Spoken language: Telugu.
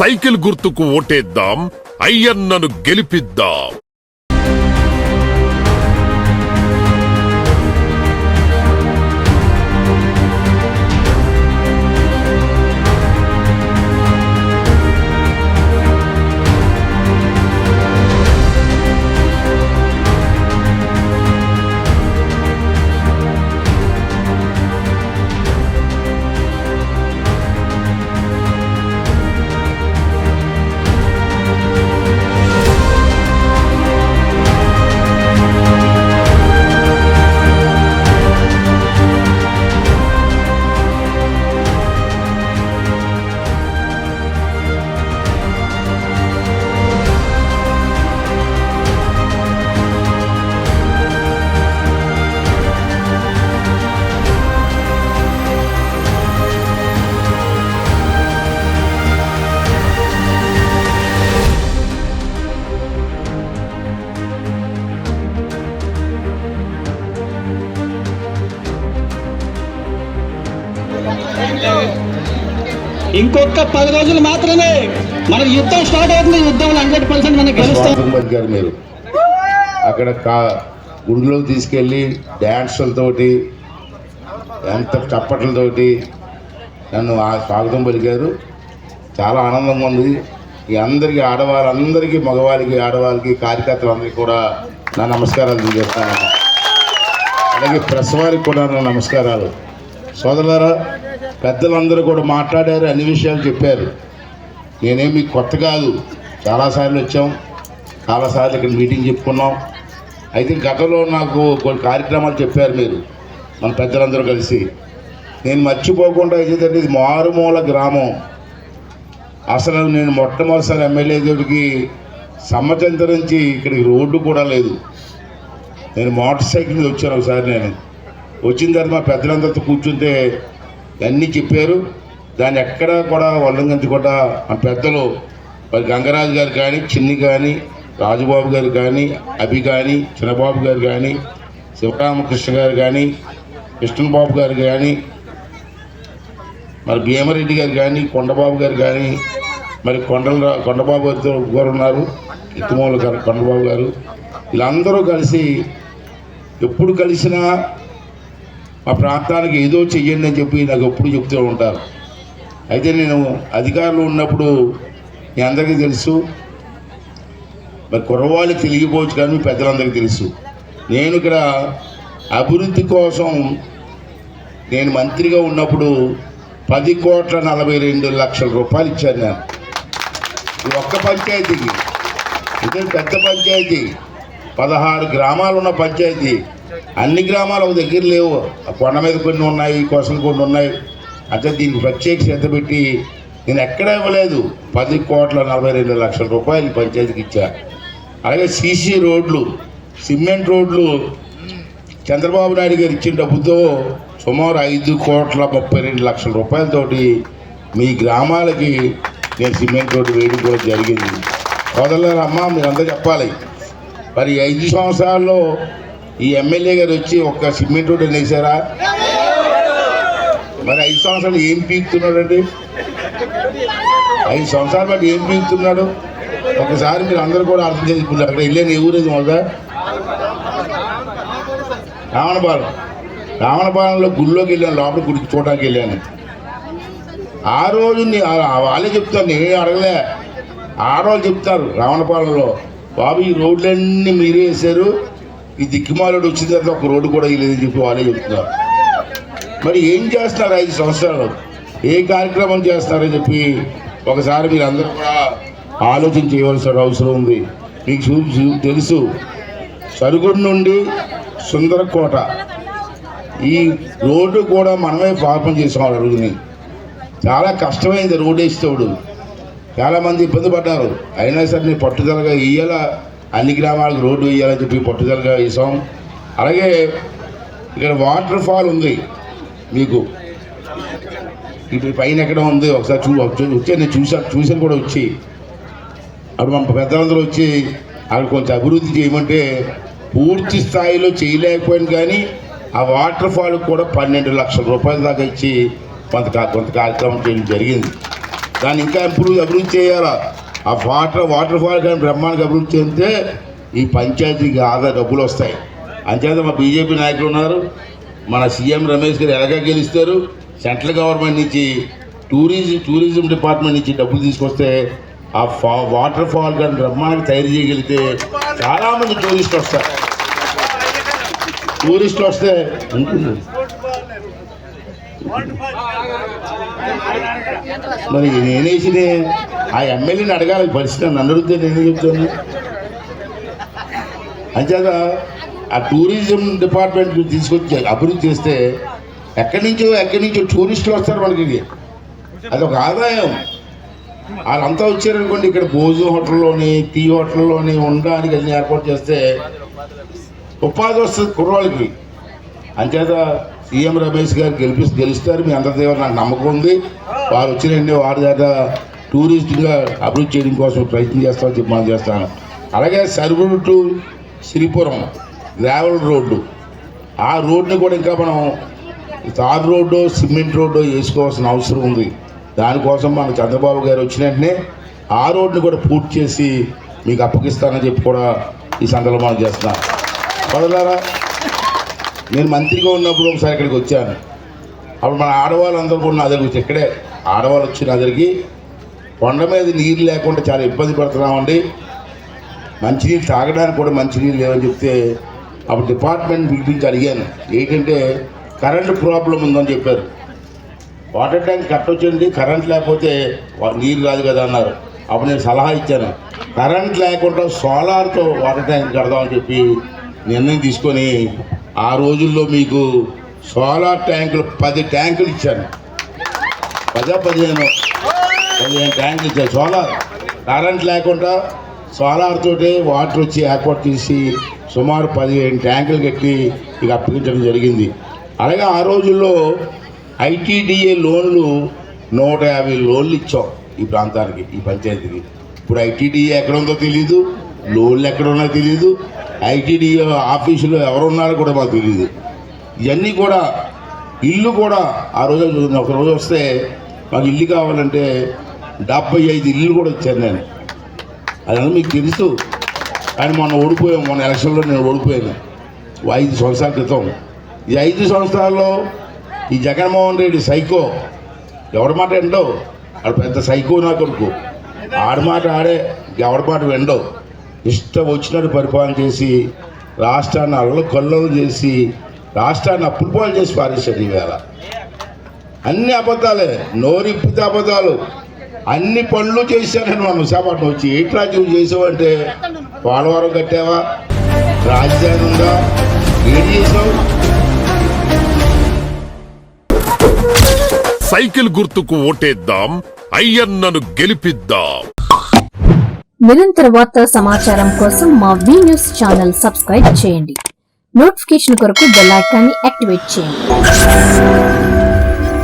సైకిల్ గుర్తుకు ఓటేద్దాం, అయ్యన్నను గెలిపిద్దాం. ఇంకొక 10 రోజులు మాత్రమే మన యుద్ధం స్టార్ట్ అవుతుంది. యుద్ధంలో 100% మనం గెలుస్తాం. మీరు అక్కడ గుండెలోకి తీసుకెళ్ళి డ్యాన్సులతోటి ఎంత చప్పట్లతోటి నన్ను స్వాగతం పలికారు. చాలా ఆనందంగా ఉంది. ఈ అందరికీ ఆడవాళ్ళందరికీ, మగవాళ్ళకి, ఆడవాళ్ళకి, కార్యకర్తలందరికీ కూడా నా నమస్కారాలు తెలియజేస్తాను. అలాగే ప్రెస్ వారికి కూడా నా నమస్కారాలు. సోదరులారా, పెద్దలందరూ కూడా మాట్లాడారు, అన్ని విషయాలు చెప్పారు. నేనేమి కొత్త కాదు, చాలాసార్లు వచ్చాం, చాలాసార్లు ఇక్కడ మీటింగ్ చెప్పుకున్నాం. అయితే గతంలో నాకు కొన్ని కార్యక్రమాలు చెప్పారు మీరు, మన పెద్దలందరూ కలిసి. నేను మర్చిపోకుండా ఏదంటే ఇది మారుమూల గ్రామం. అసలు నేను మొట్టమొదటిసారి ఎమ్మెల్యే దగ్గరికి సమ్మచంత నుంచి ఇక్కడికి రోడ్డు కూడా లేదు. నేను మోటార్ సైకిల్ మీద వచ్చాను. ఒకసారి నేను వచ్చిన తర్వాత మా పెద్దలందరితో కూర్చుంటే అన్నీ చెప్పారు. దాన్ని ఎక్కడా కూడా ఉల్లంఘించకుండా ఆ పెద్దలు మరి గంగరాజు గారు కానీ, చిన్ని కానీ, రాజుబాబు గారు కానీ, అభి కానీ, చిన్నబాబు గారు కానీ, శివరామకృష్ణ గారు కానీ, కృష్ణబాబు గారు కానీ, మరి భీమరెడ్డి గారు కానీ, కొండబాబు గారు కానీ, మరి కొండబాబు గారితో గారు ఉన్నారు, ఇత్తమూల గారు, కొండబాబు గారు, వీళ్ళందరూ కలిసి ఎప్పుడు కలిసినా మా ప్రాంతానికి ఏదో చెయ్యండి అని చెప్పి నాకు ఎప్పుడు చెప్తూ ఉంటారు. అయితే నేను అధికారులు ఉన్నప్పుడు మీ అందరికీ తెలుసు, మరి కుర్రవాళ్ళు తెలియకపోవచ్చు కానీ మీ పెద్దలందరికీ తెలుసు. నేను ఇక్కడ అభివృద్ధి కోసం నేను మంత్రిగా ఉన్నప్పుడు 10,42,00,000 రూపాయలు ఇచ్చాను నేను. ఈ ఒక్క పంచాయతీకి. ఇదే పెద్ద పంచాయతీ, 16 గ్రామాలు ఉన్న పంచాయతీ. అన్ని గ్రామాలు ఒక దగ్గర లేవు. కొండ మీద కొన్ని ఉన్నాయి, కోసం కొన్ని ఉన్నాయి. అంటే దీనికి ప్రత్యేక శ్రద్ధ పెట్టి నేను ఎక్కడా ఇవ్వలేదు. 10,42,00,000 రూపాయలు పంచాయతీకి ఇచ్చా. అలాగే సీసీ రోడ్లు, సిమెంట్ రోడ్లు చంద్రబాబు నాయుడు గారు ఇచ్చిన డబ్బుతో సుమారు 5,32,00,000 రూపాయలతోటి మీ గ్రామాలకి నేను సిమెంట్ రోడ్డు వేయడం కూడా జరిగింది. సోదరులారమ్మ, మీరంతా చెప్పాలి. మరి 5 సంవత్సరాల్లో ఈ ఎమ్మెల్యే గారు వచ్చి ఒక్క సిమెంట్ రోడ్డు వేసారా? మరి 5 సంవత్సరాలు ఏం పీకుతున్నాడండి? 5 సంవత్సరాలు బట్టి ఏం పీకుతున్నాడు? ఒకసారి మీరు అందరూ కూడా అర్థం చేసుకున్నారు. అక్కడ వెళ్ళాను, ఏ ఊరేది మొదట? రావణపాలెంలో గుళ్ళోకి వెళ్ళాను, లోపల గుడికి చూడడానికి వెళ్ళాను. ఆ రోజు వాళ్ళే చెప్తాను, నేనే అడగలే. ఆడవాళ్ళు చెప్తారు రావణపాలెంలో, బాబు ఈ రోడ్లన్నీ మీరే వేశారు, ఈ దిక్కుమాలుడు వచ్చిన తర్వాత ఒక రోడ్డు కూడా వేయలేదని చెప్పి వాళ్ళే చెప్తున్నారు. మరి ఏం చేస్తున్నారు 5 సంవత్సరాలు? ఏ కార్యక్రమం చేస్తున్నారని చెప్పి ఒకసారి మీరు అందరూ కూడా ఆలోచన చేయవలసిన అవసరం ఉంది. మీకు తెలుసు, సరుగుడు నుండి సుందరకోట ఈ రోడ్డు కూడా మనమే పాపం చేసాం. అడుగుని చాలా కష్టమైంది రోడ్డు వేసేవాడు. చాలామంది ఇబ్బంది పడ్డారు. అయినా సరే నేను పట్టుదలగా వేయాలా, అన్ని గ్రామాలకు రోడ్డు వేయాలని చెప్పి పట్టుదలగా వేసాం. అలాగే ఇక్కడ వాటర్ ఫాల్ ఉంది మీకు, ఇప్పుడు పైన ఎక్కడ ఉంది ఒకసారి వచ్చి నేను చూసాను కూడా వచ్చి. అప్పుడు మన పెద్దలందరూ వచ్చి అక్కడ కొంచెం అభివృద్ధి చేయమంటే పూర్తి స్థాయిలో చేయలేకపోయింది. కానీ ఆ వాటర్ ఫాల్ కూడా 12 లక్షల రూపాయల దాకా ఇచ్చి కొంత కార్యక్రమం చేయడం జరిగింది. దాన్ని ఇంకా అభివృద్ధి చేయాలా. ఆ వాటర్ ఫాల్ కానీ బ్రహ్మాండంగా అభివృద్ధి చెందితే ఈ పంచాయతీకి ఆదా డబ్బులు వస్తాయి. అంచేత మా బీజేపీ నాయకులు ఉన్నారు, మన సీఎం రమేష్ గారు ఎలాగా గెలుస్తారు, సెంట్రల్ గవర్నమెంట్ నుంచి టూరిజం డిపార్ట్మెంట్ నుంచి డబ్బులు తీసుకొస్తే ఆ వాటర్ ఫాల్ కానీ బ్రహ్మాండంగా తయారు చేయగలిగితే చాలామంది టూరిస్టులు వస్తారు. టూరిస్టులు వస్తే ఉంటుంది. మరి నేనేసి ఆ ఎమ్మెల్యేని అడగాలి పరిస్థితి, నన్ను అడిగితే నేనే చెప్తాను. అంచేత ఆ టూరిజం డిపార్ట్మెంట్ తీసుకొచ్చి అభివృద్ధి చేస్తే ఎక్కడి నుంచో టూరిస్టులు వస్తారు మనకి, అదొక ఆదాయం. వాళ్ళంతా వచ్చారనుకోండి, ఇక్కడ భోజనం హోటల్లోని టీ హోటల్లోని ఉండడానికి అన్ని ఏర్పాటు చేస్తే ఉపాధి వస్తుంది కుర్రోళ్ళకి. అంచేత సీఎం రమేష్ గారు గెలుస్తారు. మీ అందరి దగ్గర నాకు నమ్మకం ఉంది. వారు వచ్చినండి వారి దగ్గర టూరిస్ట్గా అభివృద్ధి చేయడం కోసం ప్రయత్నం చేస్తామని చెప్పి మనం చేస్తాను. అలాగే సరువుడు టు శ్రీపురం గ్రావెల్ రోడ్డు, ఆ రోడ్డుని కూడా ఇంకా మనం తార్ రోడ్డు సిమెంట్ రోడ్డు వేసుకోవాల్సిన అవసరం ఉంది. దానికోసం మన చంద్రబాబు గారు వచ్చిన వెంటనే ఆ రోడ్డుని కూడా పూర్తి చేసి మీకు అప్పగిస్తానని చెప్పి కూడా ఈ సందర్భంగా చేస్తున్నాను. పదలారా, నేను మంత్రిగా ఉన్నప్పుడు ఒకసారి ఇక్కడికి వచ్చాను. అప్పుడు మన ఆడవాళ్ళందరూ కూడా నా దగ్గరికి వచ్చి, ఇక్కడే ఆడవాళ్ళు వచ్చి నా దగ్గరికి కొండ మీద నీళ్ళు లేకుండా చాలా ఇబ్బంది పడుతున్నామండి, మంచినీళ్ళు తాగడానికి కూడా మంచినీళ్ళు లేవని చెప్తే అప్పుడు డిపార్ట్మెంట్ పిలిపించి అడిగాను, ఏంటంటే కరెంటు ప్రాబ్లం ఉందని చెప్పారు. వాటర్ ట్యాంక్ కట్టొచ్చండి, కరెంట్ లేకపోతే నీరు రాదు కదా అన్నారు. అప్పుడు నేను సలహా ఇచ్చాను, కరెంట్ లేకుండా సోలార్తో వాటర్ ట్యాంక్ కడదామని చెప్పి నిర్ణయం తీసుకొని ఆ రోజుల్లో మీకు సోలార్ ట్యాంకులు 10 ట్యాంకులు ఇచ్చాను. 15 ట్యాంకులు ఇచ్చాను. సోలార్ కరెంట్ లేకుండా సోలార్ తోటి వాటర్ వచ్చి ఏర్పాటు చేసి సుమారు 15 ట్యాంకులు కట్టి ఇక అప్పగించడం జరిగింది. అలాగే ఆ రోజుల్లో ఐటీడీఏ లోన్లు 150 లోన్లు ఇచ్చాం ఈ ప్రాంతానికి, ఈ పంచాయతీకి. ఇప్పుడు ఐటీడీఏ ఎక్కడ ఉందో తెలియదు, లోన్లు ఎక్కడ ఉన్నాయో తెలియదు, ఐటీడీఏ ఆఫీసులో ఎవరున్నారో కూడా మాకు తెలియదు. ఇవన్నీ కూడా ఇల్లు కూడా ఆ రోజు ఒక రోజు వస్తే మాకు ఇల్లు కావాలంటే 75 ఇల్లు కూడా ఇచ్చాను నేను. అదంతా మీకు తెలుసు. కానీ మొన్న ఎలక్షన్లో నేను ఓడిపోయాను 5 సంవత్సరాల క్రితం. ఈ 5 సంవత్సరాల్లో ఈ జగన్మోహన్ రెడ్డి సైకో, ఎవరి మాట ఎండో, ఆడు పెద్ద సైకో నా కొడుకు, ఆడి మాట ఆడే, ఎవరి మాట వెండో, ఇష్టం వచ్చినట్టు పరిపాలన చేసి రాష్ట్రాన్ని అల్లకల్లోలు చేసి రాష్ట్రాన్ని అప్పుల పాలు చేసి పారేశాడు. ఈవేళ అన్ని అబద్ధాలే, నోరిప్పితే అబద్ధాలు, అన్ని పనులు చేశానని మనం విశాఖపట్నం వచ్చి ఏంటి రాజ్యం చేసావంటే, పోలవరం కట్టావా, రాజధాని ఉందా, ఏం చేసావు? సైకిల్ గుర్తుకు ఓటేద్దాం, అయ్యన్నను గెలిపిద్దాం. నిరంతర వార్తా సమాచారం కోసం మా వి న్యూస్ ఛానల్ సబ్స్క్రైబ్ చేయండి. నోటిఫికేషన్ కొరకు బెల్ ఐకాన్ని యాక్టివేట్ చేయండి.